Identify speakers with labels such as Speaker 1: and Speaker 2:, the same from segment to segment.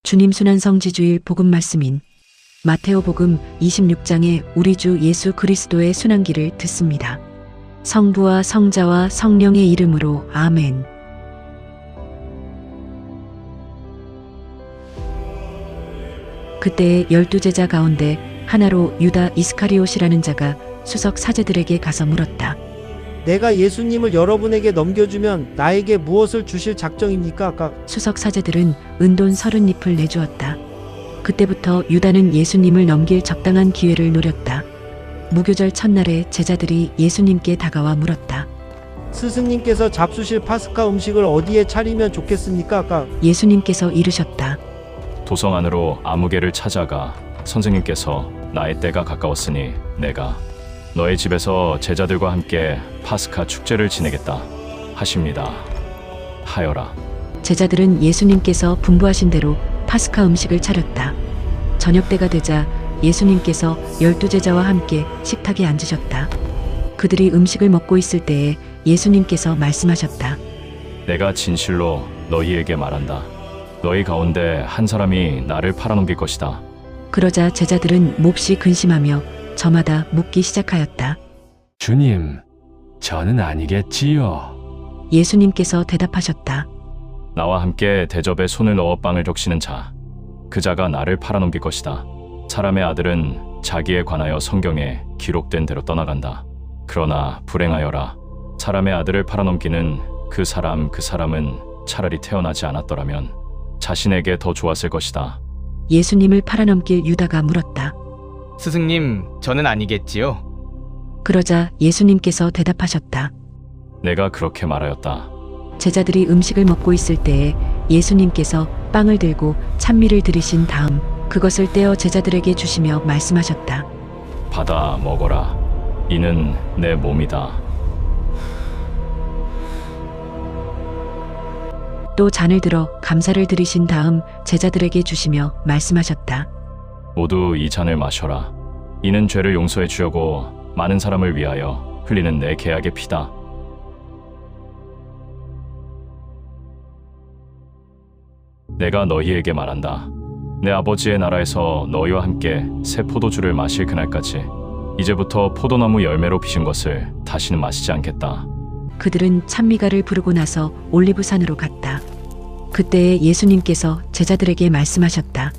Speaker 1: 주님 순환성지주일 복음 말씀인 마테오복음 26장의 우리 주 예수 그리스도의 순환기를 듣습니다. 성부와 성자와 성령의 이름으로 아멘. 그때 12제자 가운데 하나로 유다 이스카리옷이라는 자가 수석 사제들에게 가서 물었다.
Speaker 2: 내가 예수님을 여러분에게 넘겨주면 나에게 무엇을 주실 작정입니까?
Speaker 1: 수석 사제들은 은돈 30잎을 내주었다. 그때부터 유다는 예수님을 넘길 적당한 기회를 노렸다. 무교절 첫날에 제자들이 예수님께 다가와 물었다.
Speaker 2: 스승님께서 잡수실 파스카 음식을 어디에 차리면 좋겠습니까?
Speaker 1: 예수님께서 이르셨다.
Speaker 3: 도성 안으로 아무개를 찾아가 선생님께서 나의 때가 가까웠으니 내가 너의 집에서 제자들과 함께 파스카 축제를 지내겠다 하십니다. 하여라.
Speaker 1: 제자들은 예수님께서 분부하신 대로 파스카 음식을 차렸다. 저녁 때가 되자 예수님께서 12제자와 함께 식탁에 앉으셨다. 그들이 음식을 먹고 있을 때에 예수님께서 말씀하셨다.
Speaker 3: 내가 진실로 너희에게 말한다. 너희 가운데 한 사람이 나를 팔아넘길 것이다.
Speaker 1: 그러자 제자들은 몹시 근심하며 저마다 묻기 시작하였다.
Speaker 4: 주님, 저는 아니겠지요.
Speaker 1: 예수님께서 대답하셨다.
Speaker 3: 나와 함께 대접에 손을 넣어 빵을 적시는 자, 그 자가 나를 팔아넘길 것이다. 사람의 아들은 자기에 관하여 성경에 기록된 대로 떠나간다. 그러나 불행하여라. 사람의 아들을 팔아넘기는 그 사람은 차라리 태어나지 않았더라면 자신에게 더 좋았을 것이다.
Speaker 1: 예수님을 팔아넘길 유다가 물었다.
Speaker 5: 스승님, 저는 아니겠지요?
Speaker 1: 그러자 예수님께서 대답하셨다.
Speaker 3: 내가 그렇게 말하였다.
Speaker 1: 제자들이 음식을 먹고 있을 때에 예수님께서 빵을 들고 찬미를 드리신 다음 그것을 떼어 제자들에게 주시며 말씀하셨다.
Speaker 3: 받아 먹어라. 이는 내 몸이다.
Speaker 1: 또 잔을 들어 감사를 드리신 다음 제자들에게 주시며 말씀하셨다.
Speaker 3: 모두 이 잔을 마셔라. 이는 죄를 용서해 주려고 많은 사람을 위하여 흘리는 내 계약의 피다. 내가 너희에게 말한다. 내 아버지의 나라에서 너희와 함께 새 포도주를 마실 그날까지 이제부터 포도나무 열매로 빚은 것을 다시는 마시지 않겠다.
Speaker 1: 그들은 찬미가를 부르고 나서 올리브산으로 갔다. 그때에 예수님께서 제자들에게 말씀하셨다.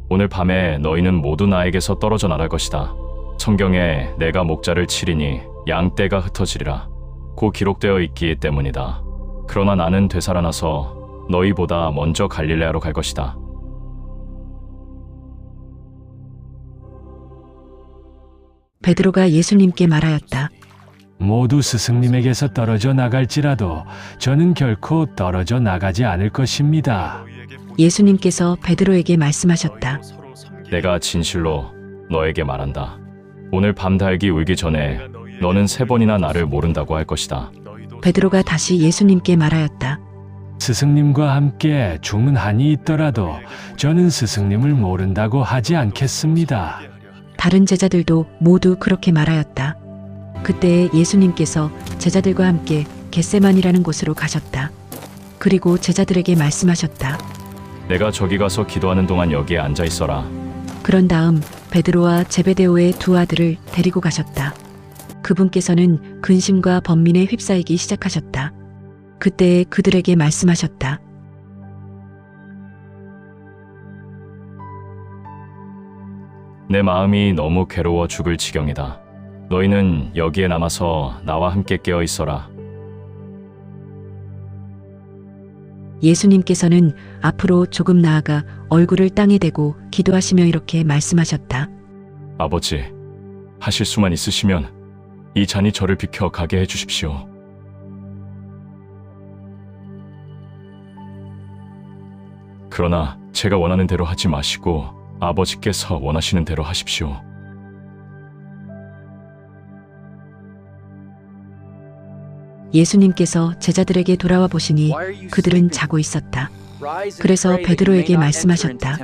Speaker 3: 오늘 밤에 너희는 모두 나에게서 떨어져 나갈 것이다. 성경에 내가 목자를 치리니 양떼가 흩어지리라. 고 기록되어 있기 때문이다. 그러나 나는 되살아나서 너희보다 먼저 갈릴레아로 갈 것이다.
Speaker 1: 베드로가 예수님께 말하였다.
Speaker 4: 모두 스승님에게서 떨어져 나갈지라도 저는 결코 떨어져 나가지 않을 것입니다.
Speaker 1: 예수님께서 베드로에게 말씀하셨다.
Speaker 3: 내가 진실로 너에게 말한다. 오늘 밤 달기 울기 전에 너는 3번이나 나를 모른다고 할 것이다.
Speaker 1: 베드로가 다시 예수님께 말하였다.
Speaker 4: 스승님과 함께 죽는 한이 있더라도 저는 스승님을 모른다고 하지 않겠습니다.
Speaker 1: 다른 제자들도 모두 그렇게 말하였다. 그때 예수님께서 제자들과 함께 겟세만이라는 곳으로 가셨다. 그리고 제자들에게 말씀하셨다.
Speaker 3: 내가 저기 가서 기도하는 동안 여기에 앉아 있어라.
Speaker 1: 그런 다음 베드로와 제베데오의 두 아들을 데리고 가셨다. 그분께서는 근심과 번민에 휩싸이기 시작하셨다. 그때 그들에게 말씀하셨다.
Speaker 3: 내 마음이 너무 괴로워 죽을 지경이다. 너희는 여기에 남아서 나와 함께 깨어 있어라.
Speaker 1: 예수님께서는 앞으로 조금 나아가 얼굴을 땅에 대고 기도하시며 이렇게 말씀하셨다.
Speaker 3: 아버지, 하실 수만 있으시면 이 잔이 저를 비켜 가게 해주십시오. 그러나 제가 원하는 대로 하지 마시고 아버지께서 원하시는 대로 하십시오.
Speaker 1: 예수님께서 제자들에게 돌아와 보시니 그들은 자고 있었다. 그래서 베드로에게 말씀하셨다.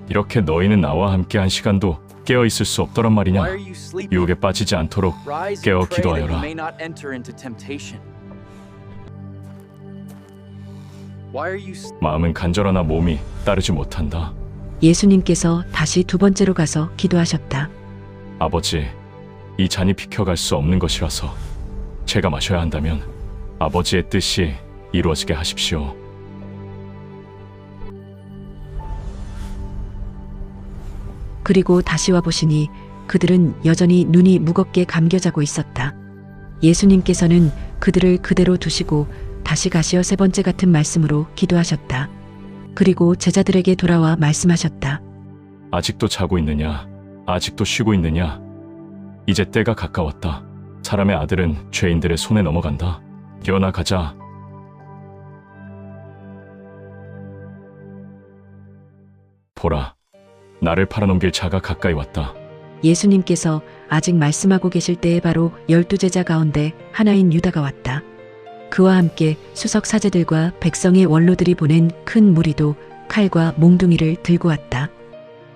Speaker 3: 이렇게 너희는 나와 함께 한 시간도 깨어 있을 수 없더란 말이냐? 유혹에 빠지지 않도록 깨어 기도하여라. 마음은 간절하나 몸이 따르지 못한다.
Speaker 1: 예수님께서 다시 두 번째로 가서 기도하셨다.
Speaker 3: 아버지, 이 잔이 비켜갈 수 없는 것이라서 제가 마셔야 한다면 아버지의 뜻이 이루어지게 하십시오.
Speaker 1: 그리고 다시 와 보시니 그들은 여전히 눈이 무겁게 감겨 자고 있었다. 예수님께서는 그들을 그대로 두시고 다시 가시어 세 번째 같은 말씀으로 기도하셨다. 그리고 제자들에게 돌아와 말씀하셨다.
Speaker 3: 아직도 자고 있느냐? 아직도 쉬고 있느냐? 이제 때가 가까웠다. 사람의 아들은 죄인들의 손에 넘어간다. 깨어나 가자. 보라, 나를 팔아넘길 자가 가까이 왔다.
Speaker 1: 예수님께서 아직 말씀하고 계실 때에 바로 12제자 가운데 하나인 유다가 왔다. 그와 함께 수석 사제들과 백성의 원로들이 보낸 큰 무리도 칼과 몽둥이를 들고 왔다.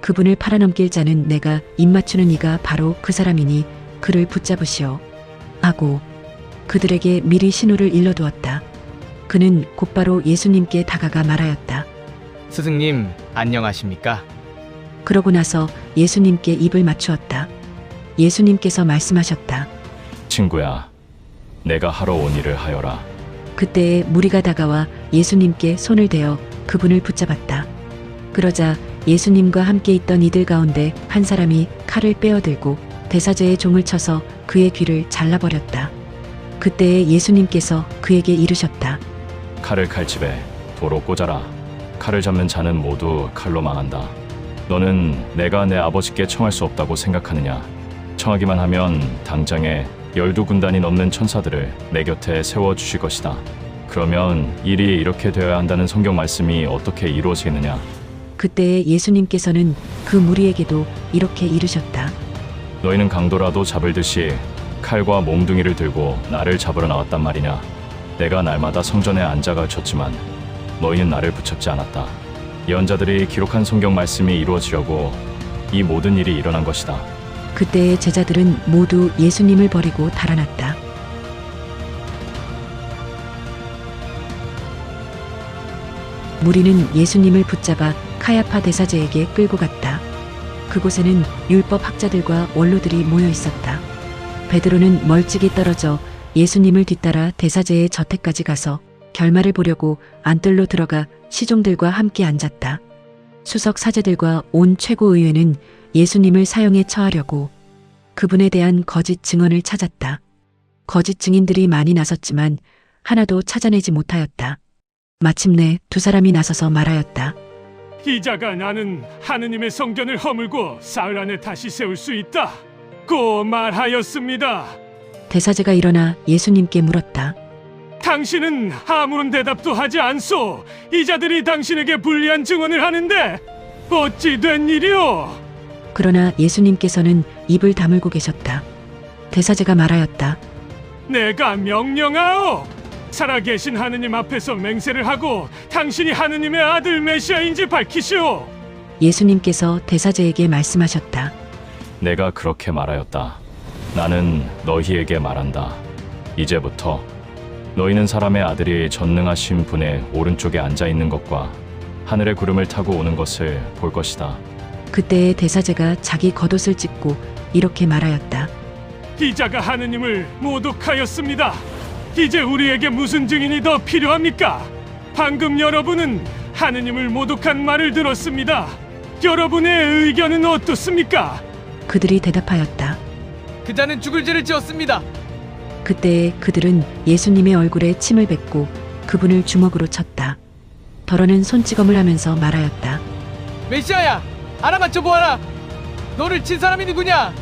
Speaker 1: 그분을 팔아넘길 자는 내가 입맞추는 이가 바로 그 사람이니 그를 붙잡으시오. 하고 그들에게 미리 신호를 일러두었다. 그는 곧바로 예수님께 다가가 말하였다.
Speaker 5: 스승님, 안녕하십니까?
Speaker 1: 그러고 나서 예수님께 입을 맞추었다. 예수님께서 말씀하셨다.
Speaker 3: 친구야, 내가 하러 온 일을 하여라.
Speaker 1: 그때에 무리가 다가와 예수님께 손을 대어 그분을 붙잡았다. 그러자 예수님과 함께 있던 이들 가운데 한 사람이 칼을 빼어들고 대사제의 종을 쳐서 그의 귀를 잘라버렸다. 그때에 예수님께서 그에게 이르셨다.
Speaker 3: 칼을 칼집에 도로 꽂아라. 칼을 잡는 자는 모두 칼로 망한다. 너는 내가 내 아버지께 청할 수 없다고 생각하느냐? 청하기만 하면 당장에 12군단이 넘는 천사들을 내 곁에 세워주실 것이다. 그러면 일이 이렇게 되어야 한다는 성경 말씀이 어떻게 이루어지겠느냐?
Speaker 1: 그때에 예수님께서는 그 무리에게도 이렇게 이르셨다.
Speaker 3: 너희는 강도라도 잡을 듯이 칼과 몽둥이를 들고 나를 잡으러 나왔단 말이냐? 내가 날마다 성전에 앉아 가르쳤지만 너희는 나를 붙잡지 않았다. 예언자들이 기록한 성경 말씀이 이루어지려고 이 모든 일이 일어난 것이다.
Speaker 1: 그때의 제자들은 모두 예수님을 버리고 달아났다. 무리는 예수님을 붙잡아 카야파 대사제에게 끌고 갔다. 그곳에는 율법 학자들과 원로들이 모여 있었다. 베드로는 멀찍이 떨어져 예수님을 뒤따라 대사제의 저택까지 가서 결말을 보려고 안뜰로 들어가 시종들과 함께 앉았다. 수석 사제들과 온 최고의회는 예수님을 사형에 처하려고 그분에 대한 거짓 증언을 찾았다. 거짓 증인들이 많이 나섰지만 하나도 찾아내지 못하였다. 마침내 두 사람이 나서서 말하였다.
Speaker 4: 이자가 나는 하느님의 성전을 허물고 사흘 안에 다시 세울 수 있다. 고 말하였습니다.
Speaker 1: 대사제가 일어나 예수님께 물었다.
Speaker 4: 당신은 아무런 대답도 하지 않소. 이자들이 당신에게 불리한 증언을 하는데 어찌 된 일이오?
Speaker 1: 그러나 예수님께서는 입을 다물고 계셨다. 대사제가 말하였다.
Speaker 4: 내가 명령하오. 살아계신 하느님 앞에서 맹세를 하고 당신이 하느님의 아들 메시아인지 밝히시오.
Speaker 1: 예수님께서 대사제에게 말씀하셨다.
Speaker 3: 내가 그렇게 말하였다. 나는 너희에게 말한다. 이제부터 너희는 사람의 아들이 전능하신 분의 오른쪽에 앉아 있는 것과 하늘의 구름을 타고 오는 것을 볼 것이다.
Speaker 1: 그때의 대사제가 자기 겉옷을 찢고 이렇게 말하였다.
Speaker 4: 이자가 하느님을 모독하였습니다. 이제 우리에게 무슨 증인이 더 필요합니까? 방금 여러분은 하느님을 모독한 말을 들었습니다. 여러분의 의견은 어떻습니까?
Speaker 1: 그들이 대답하였다.
Speaker 5: 그자는 죽을 죄를 지었습니다.
Speaker 1: 그때에 그들은 예수님의 얼굴에 침을 뱉고 그분을 주먹으로 쳤다. 더러는 손찌검을 하면서 말하였다.
Speaker 5: 메시아야, 알아맞혀 보아라. 너를 친 사람이 누구냐?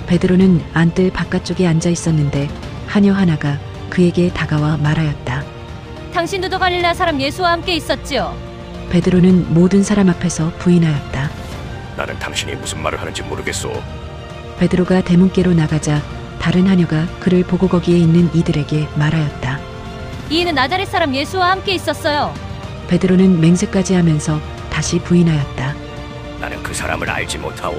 Speaker 1: 베드로는 안뜰 바깥쪽에 앉아 있었는데 하녀 하나가 그에게 다가와 말하였다.
Speaker 6: 당신도 갈릴레아 사람 예수와 함께 있었지요.
Speaker 1: 베드로는 모든 사람 앞에서 부인하였다.
Speaker 7: 나는 당신이 무슨 말을 하는지 모르겠소.
Speaker 1: 베드로가 대문께로 나가자 다른 하녀가 그를 보고 거기에 있는 이들에게 말하였다.
Speaker 6: 이는 나자렛 사람 예수와 함께 있었어요.
Speaker 1: 베드로는 맹세까지 하면서 다시 부인하였다.
Speaker 7: 나는 그 사람을 알지 못하오.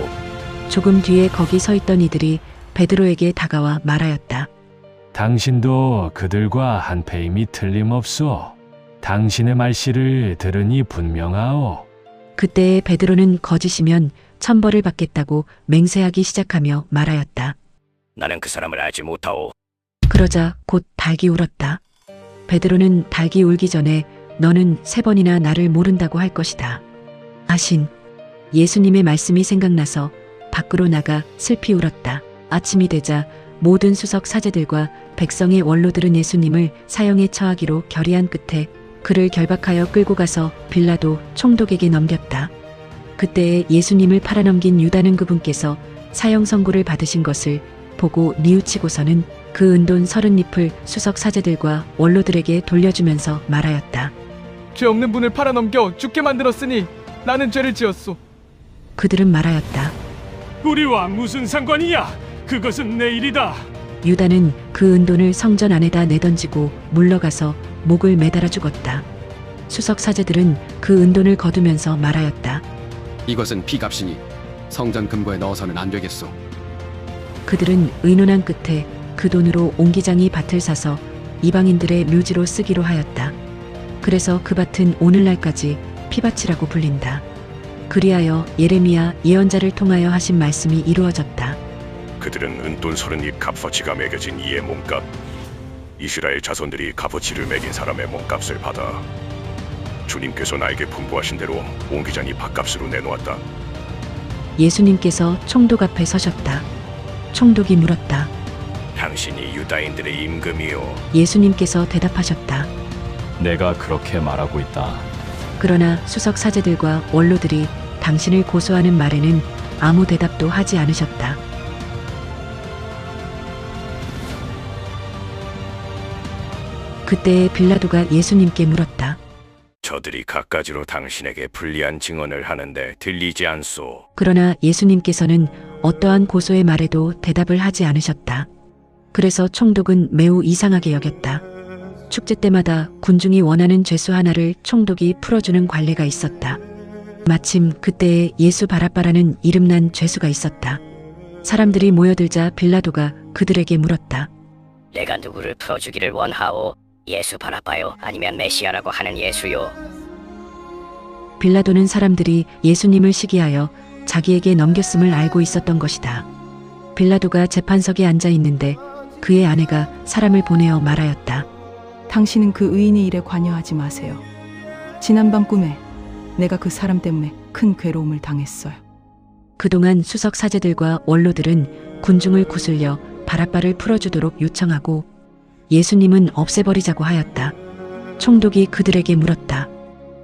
Speaker 1: 조금 뒤에 거기 서 있던 이들이 베드로에게 다가와 말하였다.
Speaker 4: 당신도 그들과 한패임이 틀림없소.
Speaker 8: 당신의 말씨를 들으니 분명하오.
Speaker 1: 그때 베드로는 거짓이면 천벌을 받겠다고 맹세하기 시작하며 말하였다.
Speaker 7: 나는 그 사람을 알지 못하오.
Speaker 1: 그러자 곧 닭이 울었다. 베드로는 닭이 울기 전에 너는 3번이나 나를 모른다고 할 것이다. 아신 예수님의 말씀이 생각나서 밖으로 나가 슬피 울었다. 아침이 되자 모든 수석 사제들과 백성의 원로들은 예수님을 사형에 처하기로 결의한 끝에 그를 결박하여 끌고 가서 빌라도 총독에게 넘겼다. 그때에 예수님을 팔아넘긴 유다는 그분께서 사형 선고를 받으신 것을 보고 뉘우치고서는 그 은돈 30잎을 수석 사제들과 원로들에게 돌려주면서 말하였다.
Speaker 5: 죄 없는 분을 팔아넘겨 죽게 만들었으니 나는 죄를 지었소.
Speaker 1: 그들은 말하였다.
Speaker 4: 우리와 무슨 상관이냐? 그것은 내 일이다.
Speaker 1: 유다는 그 은돈을 성전 안에다 내던지고 물러가서 목을 매달아 죽었다. 수석 사제들은 그 은돈을 거두면서 말하였다.
Speaker 9: 이것은 피값이니 성전 금고에 넣어서는 안 되겠소.
Speaker 1: 그들은 의논한 끝에 그 돈으로 옹기장이 밭을 사서 이방인들의 묘지로 쓰기로 하였다. 그래서 그 밭은 오늘날까지 피밭이라고 불린다. 그리하여 예레미야 예언자를 통하여 하신 말씀이 이루어졌다.
Speaker 7: 그들은 은돈 30입 값어치가 매겨진 이의 몸값, 이스라엘 자손들이 값어치를 매긴 사람의 몸값을 받아 주님께서 나에게 분부하신 대로 옹기장이 밭값으로 내놓았다.
Speaker 1: 예수님께서 총독 앞에 서셨다. 총독이 물었다.
Speaker 7: 당신이 유다인들의 임금이요.
Speaker 1: 예수님께서 대답하셨다.
Speaker 3: 내가 그렇게 말하고 있다.
Speaker 1: 그러나 수석 사제들과 원로들이 당신을 고소하는 말에는 아무 대답도 하지 않으셨다. 그때 빌라도가 예수님께 물었다.
Speaker 7: 저들이 갖가지로 당신에게 불리한 증언을 하는데 들리지 않소.
Speaker 1: 그러나 예수님께서는 어떠한 고소의 말에도 대답을 하지 않으셨다. 그래서 총독은 매우 이상하게 여겼다. 축제 때마다 군중이 원하는 죄수 하나를 총독이 풀어주는 관례가 있었다. 마침 그때에 예수 바라바라는 이름난 죄수가 있었다. 사람들이 모여들자 빌라도가 그들에게 물었다.
Speaker 10: 내가 누구를 풀어주기를 원하오? 예수 바라바요? 아니면 메시아라고 하는 예수요?
Speaker 1: 빌라도는 사람들이 예수님을 시기하여 자기에게 넘겼음을 알고 있었던 것이다. 빌라도가 재판석에 앉아 있는데 그의 아내가 사람을 보내어 말하였다.
Speaker 11: 당신은 그 의인의 일에 관여하지 마세요. 지난밤 꿈에 내가 그 사람 때문에 큰 괴로움을 당했어요.
Speaker 1: 그동안 수석 사제들과 원로들은 군중을 구슬려 바라바를 풀어주도록 요청하고 예수님은 없애버리자고 하였다. 총독이 그들에게 물었다.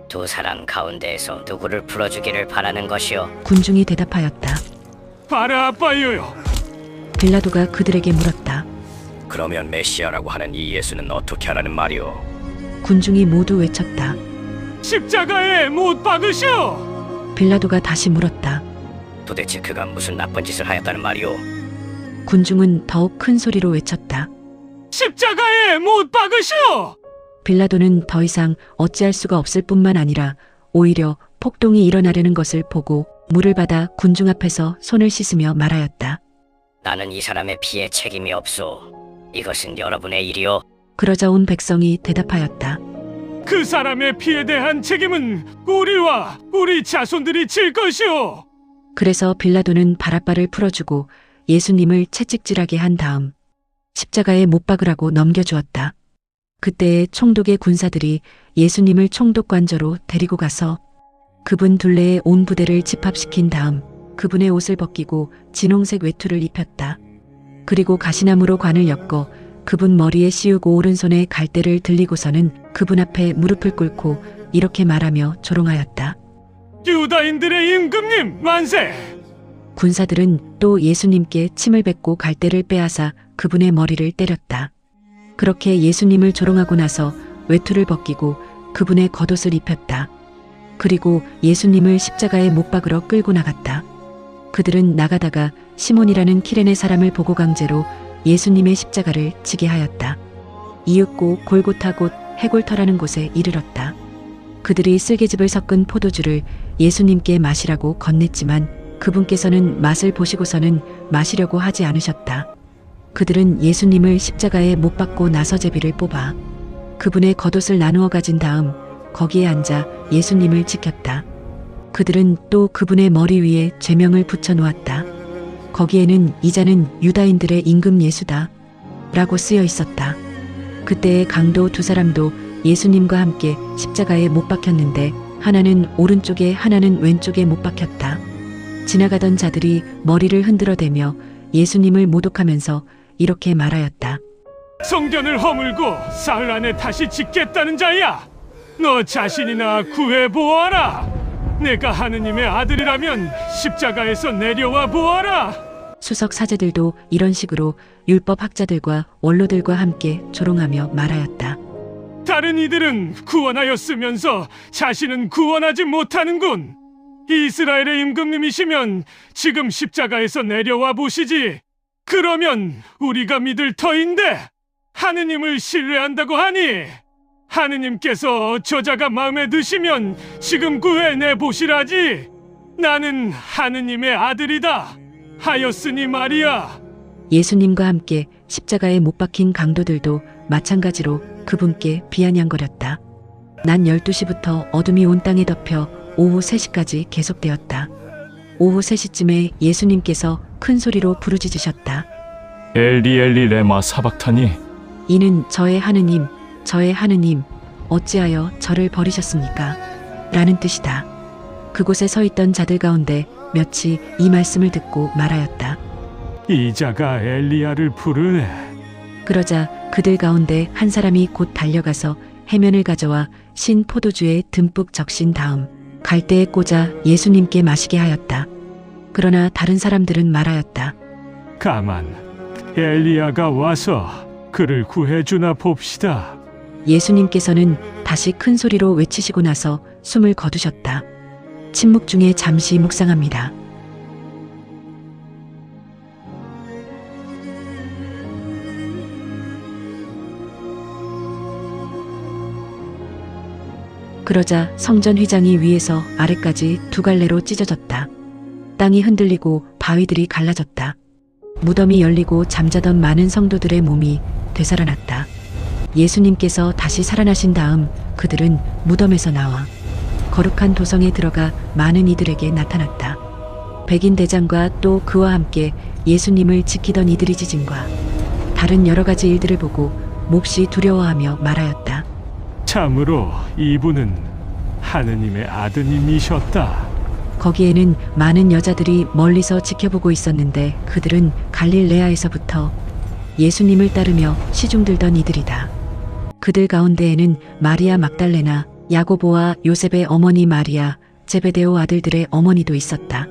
Speaker 10: 두 사람 가운데에서 누구를 풀어주기를 바라는 것이요?
Speaker 1: 군중이 대답하였다.
Speaker 4: 바라바요요.
Speaker 1: 빌라도가 그들에게 물었다.
Speaker 7: 그러면 메시아라고 하는 이 예수는 어떻게 하라는 말이오?
Speaker 1: 군중이 모두 외쳤다.
Speaker 4: 십자가에 못 박으시오.
Speaker 1: 빌라도가 다시 물었다.
Speaker 10: 도대체 그가 무슨 나쁜 짓을 하였다는 말이오?
Speaker 1: 군중은 더욱 큰 소리로 외쳤다.
Speaker 4: 십자가에 못 박으시오.
Speaker 1: 빌라도는 더 이상 어찌할 수가 없을 뿐만 아니라 오히려 폭동이 일어나려는 것을 보고 물을 받아 군중 앞에서 손을 씻으며 말하였다.
Speaker 10: 나는 이 사람의 피에 책임이 없소. 이것은 여러분의 일이오.
Speaker 1: 그러자 온 백성이 대답하였다.
Speaker 4: 그 사람의 피에 대한 책임은 우리와 우리 자손들이 질 것이오.
Speaker 1: 그래서 빌라도는 바라바를 풀어주고 예수님을 채찍질하게 한 다음 십자가에 못 박으라고 넘겨주었다. 그때에 총독의 군사들이 예수님을 총독관저로 데리고 가서 그분 둘레에 온 부대를 집합시킨 다음 그분의 옷을 벗기고 진홍색 외투를 입혔다. 그리고 가시나무로 관을 엮어 그분 머리에 씌우고 오른손에 갈대를 들리고서는 그분 앞에 무릎을 꿇고 이렇게 말하며 조롱하였다.
Speaker 4: 유다인들의 임금님 만세!
Speaker 1: 군사들은 또 예수님께 침을 뱉고 갈대를 빼앗아 그분의 머리를 때렸다. 그렇게 예수님을 조롱하고 나서 외투를 벗기고 그분의 겉옷을 입혔다. 그리고 예수님을 십자가에 못 박으러 끌고 나갔다. 그들은 나가다가 시몬이라는 키레네 사람을 보고 강제로 예수님의 십자가를 지게 하였다. 이윽고 골고타 곧 해골터라는 곳에 이르렀다. 그들이 쓸개즙을 섞은 포도주를 예수님께 마시라고 건넸지만 그분께서는 맛을 보시고서는 마시려고 하지 않으셨다. 그들은 예수님을 십자가에 못 박고 나서제비를 뽑아 그분의 겉옷을 나누어 가진 다음 거기에 앉아 예수님을 지켰다. 그들은 또 그분의 머리 위에 죄명을 붙여 놓았다. 거기에는 이자는 유다인들의 임금 예수다 라고 쓰여 있었다. 그때의 강도 두 사람도 예수님과 함께 십자가에 못 박혔는데 하나는 오른쪽에 하나는 왼쪽에 못 박혔다. 지나가던 자들이 머리를 흔들어대며 예수님을 모독하면서 이렇게 말하였다.
Speaker 4: 성전을 허물고 사흘 안에 다시 짓겠다는 자야. 너 자신이나 구해 보아라. 내가 하느님의 아들이라면 십자가에서 내려와 보아라.
Speaker 1: 수석 사제들도 이런 식으로 율법 학자들과 원로들과 함께 조롱하며 말하였다.
Speaker 4: 다른 이들은 구원하였으면서 자신은 구원하지 못하는군. 이스라엘의 임금님이시면 지금 십자가에서 내려와 보시지. 그러면 우리가 믿을 터인데 하느님을 신뢰한다고 하니 하느님께서 저자가 마음에 드시면 지금 구해내 보시라지. 나는 하느님의 아들이다 하였으니 말이야.
Speaker 1: 예수님과 함께 십자가에 못 박힌 강도들도 마찬가지로 그분께 비아냥거렸다. 낮 12시부터 어둠이 온 땅에 덮여 오후 3시까지 계속되었다. 오후 3시쯤에 예수님께서 큰 소리로 부르짖으셨다.
Speaker 3: 엘리 엘리 레마 사박타니.
Speaker 1: 이는 저의 하느님, 저의 하느님, 어찌하여 저를 버리셨습니까? 라는 뜻이다. 그곳에 서 있던 자들 가운데 몇이 이 말씀을 듣고 말하였다.
Speaker 4: 이자가 엘리야를 부르네.
Speaker 1: 그러자 그들 가운데 한 사람이 곧 달려가서 해면을 가져와 신 포도주에 듬뿍 적신 다음 갈대에 꽂아 예수님께 마시게 하였다. 그러나 다른 사람들은 말하였다.
Speaker 4: 가만, 엘리야가 와서 그를 구해주나 봅시다.
Speaker 1: 예수님께서는 다시 큰 소리로 외치시고 나서 숨을 거두셨다. 침묵 중에 잠시 묵상합니다. 그러자 성전 휘장이 위에서 아래까지 두 갈래로 찢어졌다. 땅이 흔들리고 바위들이 갈라졌다. 무덤이 열리고 잠자던 많은 성도들의 몸이 되살아났다. 예수님께서 다시 살아나신 다음 그들은 무덤에서 나와 거룩한 도성에 들어가 많은 이들에게 나타났다. 백인 대장과 또 그와 함께 예수님을 지키던 이들의 지진과 다른 여러 가지 일들을 보고 몹시 두려워하며 말하였다.
Speaker 4: 참으로 이분은 하느님의 아드님이셨다.
Speaker 1: 거기에는 많은 여자들이 멀리서 지켜보고 있었는데 그들은 갈릴레아에서부터 예수님을 따르며 시중들던 이들이다. 그들 가운데에는 마리아 막달레나, 야고보와 요셉의 어머니 마리아, 제베데오 아들들의 어머니도 있었다.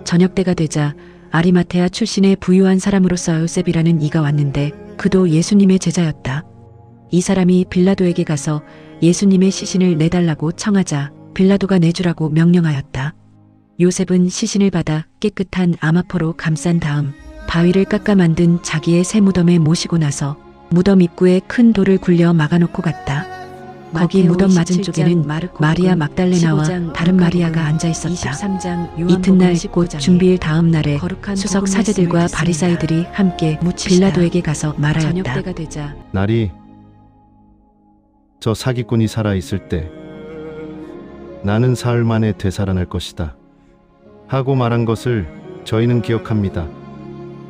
Speaker 1: 저녁 때가 되자 아리마테아 출신의 부유한 사람으로서 요셉이라는 이가 왔는데 그도 예수님의 제자였다. 이 사람이 빌라도에게 가서 예수님의 시신을 내달라고 청하자 빌라도가 내주라고 명령하였다. 요셉은 시신을 받아 깨끗한 아마포로 감싼 다음 바위를 깎아 만든 자기의 새 무덤에 모시고 나서 무덤 입구에 큰 돌을 굴려 막아놓고 갔다. 거기 무덤 맞은쪽에는 마리아 막달레나와 다른 마리아가 앉아 있었다. 이튿날 곧 준비일 다음 날에 수석 사제들과 바리사이들이 함께 빌라도에게 가서 말하였다.
Speaker 12: 날이 저 사기꾼이 살아있을 때 나는 사흘 만에 되살아날 것이다 하고 말한 것을 저희는 기억합니다.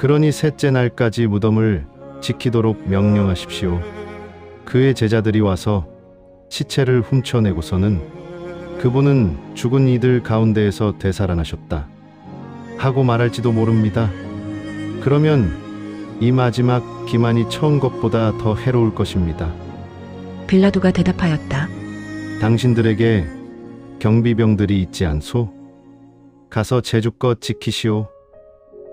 Speaker 12: 그러니 셋째 날까지 무덤을 지키도록 명령하십시오. 그의 제자들이 와서 시체를 훔쳐내고서는 그분은 죽은 이들 가운데에서 되살아나셨다 하고 말할지도 모릅니다. 그러면 이 마지막 기만이 처음 것보다 더 해로울 것입니다.
Speaker 1: 빌라도가 대답하였다.
Speaker 12: 당신들에게 경비병들이 있지 않소? 가서 제주껏 지키시오.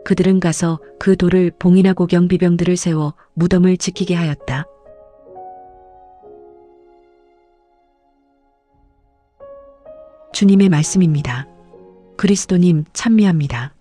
Speaker 1: 그들은 가서 그 돌을 봉인하고 경비병들을 세워 무덤을 지키게 하였다. 주님의 말씀입니다. 그리스도님 찬미합니다.